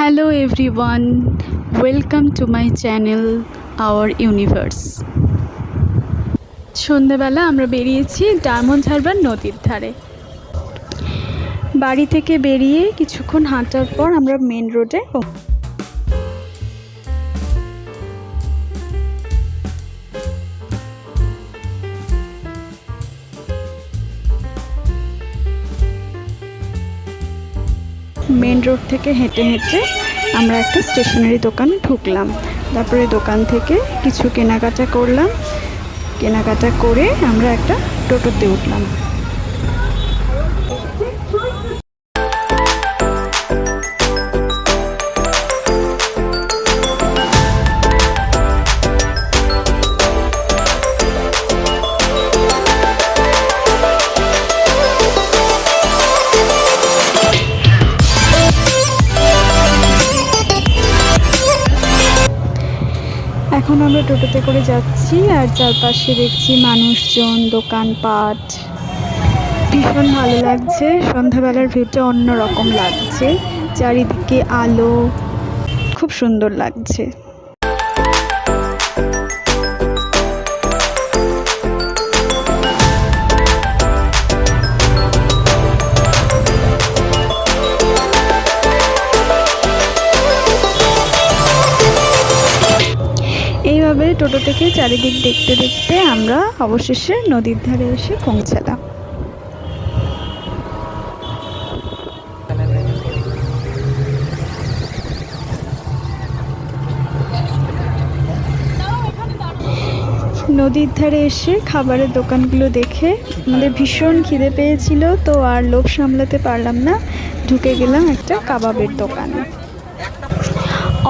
Hello everyone, welcome to my channel Our Universe. সন্ধ্যাবেলা আমরা বেরিয়েছি ডায়মন্ড হারবার নদীর ধারে। বাড়ি থেকে বেরিয়ে কিছুক্ষণ হাঁটার পর আমরা মেন রোডে মেন রোড থেকে হেঁটে হেঁটে আমরা একটা স্টেশনারি দোকানে ঢুকলাম। তারপরে দোকান থেকে কিছু কেনাকাটা করলাম। কেনাকাটা করে আমরা একটা টোটোতে উঠলাম। এখন আমরা টোটোতে করে যাচ্ছি আর চারপাশে দেখছি মানুষজন, দোকানপাট। ভীষণ ভালো লাগছে। সন্ধ্যাবেলার ভিউটা অন্যরকম লাগছে, চারিদিকে আলো, খুব সুন্দর লাগছে। এইভাবে টোটো থেকে চারিদিক দেখতে দেখতে আমরা অবশেষে নদীর ধারে এসে পৌঁছালাম। নদীর ধারে এসে খাবারের দোকানগুলো দেখে আমাদের ভীষণ খিদে পেয়েছিল, তো আর লোভ সামলাতে পারলাম না, ঢুকে গেলাম একটা কাবাবের দোকানে।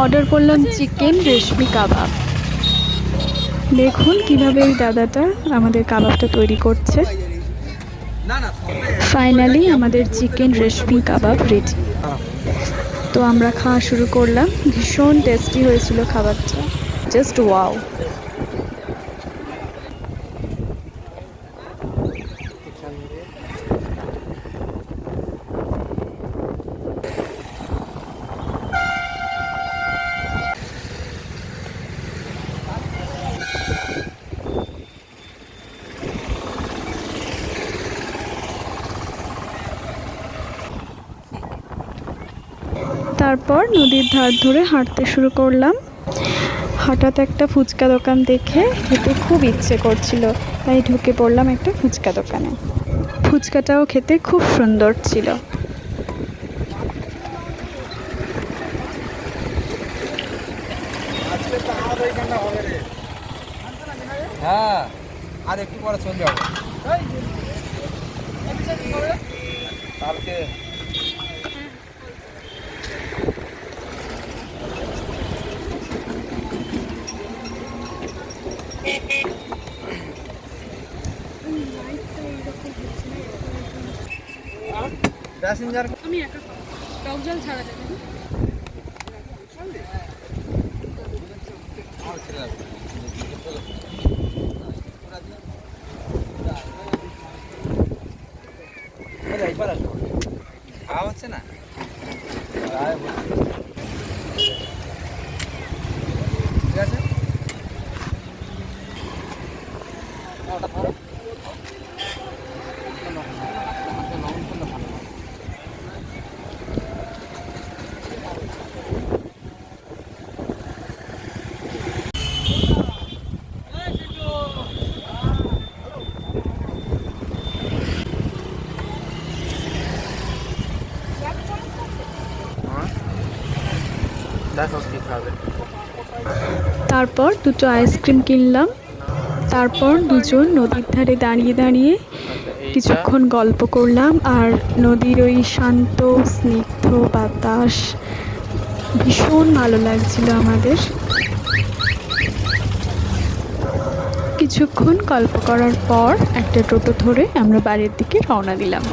অর্ডার করলাম চিকেন রেশমি কাবাব। দেখুন কিভাবে এই দাদাটা আমাদের কাবাবটা তৈরি করছে। ফাইনালি আমাদের চিকেন রেশমি কাবাব রেডি। তো আমরা খাওয়া শুরু করলাম। ভীষণ টেস্টি হয়েছিল খাবারটা, জাস্ট ওয়াও। তারপর নদীর ধার ধরে হাঁটতে শুরু করলাম। হঠাৎ একটা ফুচকা দোকান দেখে খেতে খুব ইচ্ছে করছিল, তাই ঢুকে পড়লাম একটা ফুচকা দোকানে। ফুচকাটাও খেতে খুব সুন্দর ছিল। হ্যাঁ, আর একটু পরে চলে যাবো কালকে। প্যাসেঞ্জার আমি একা টক জল ছাড়া দেবেন। খাওয়া হচ্ছে না। ঠিক আছে, তারপর দুটো আইসক্রিম কিনলাম। তারপর দুজন নদীর ধারে দাঁড়িয়ে দাঁড়িয়ে কিছুক্ষণ গল্প করলাম, আর নদীর ওই শান্ত স্নিগ্ধ বাতাস ভীষণ ভালো লাগছিল আমাদের। কিছুক্ষণ গল্প করার পর একটা টোটো ধরে আমরা বাড়ির দিকে রওনা দিলাম।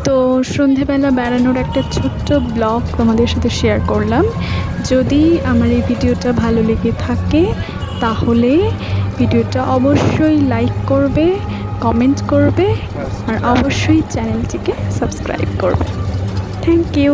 তো সন্ধেবেলা বেড়ানোর একটা ছোট্ট ব্লগ তোমাদের সাথে শেয়ার করলাম। যদি আমার এই ভিডিওটা ভালো লেগে থাকে তাহলে ভিডিওটা অবশ্যই লাইক করবে, কমেন্ট করবে আর অবশ্যই চ্যানেলটিকে সাবস্ক্রাইব করবে। Thank you.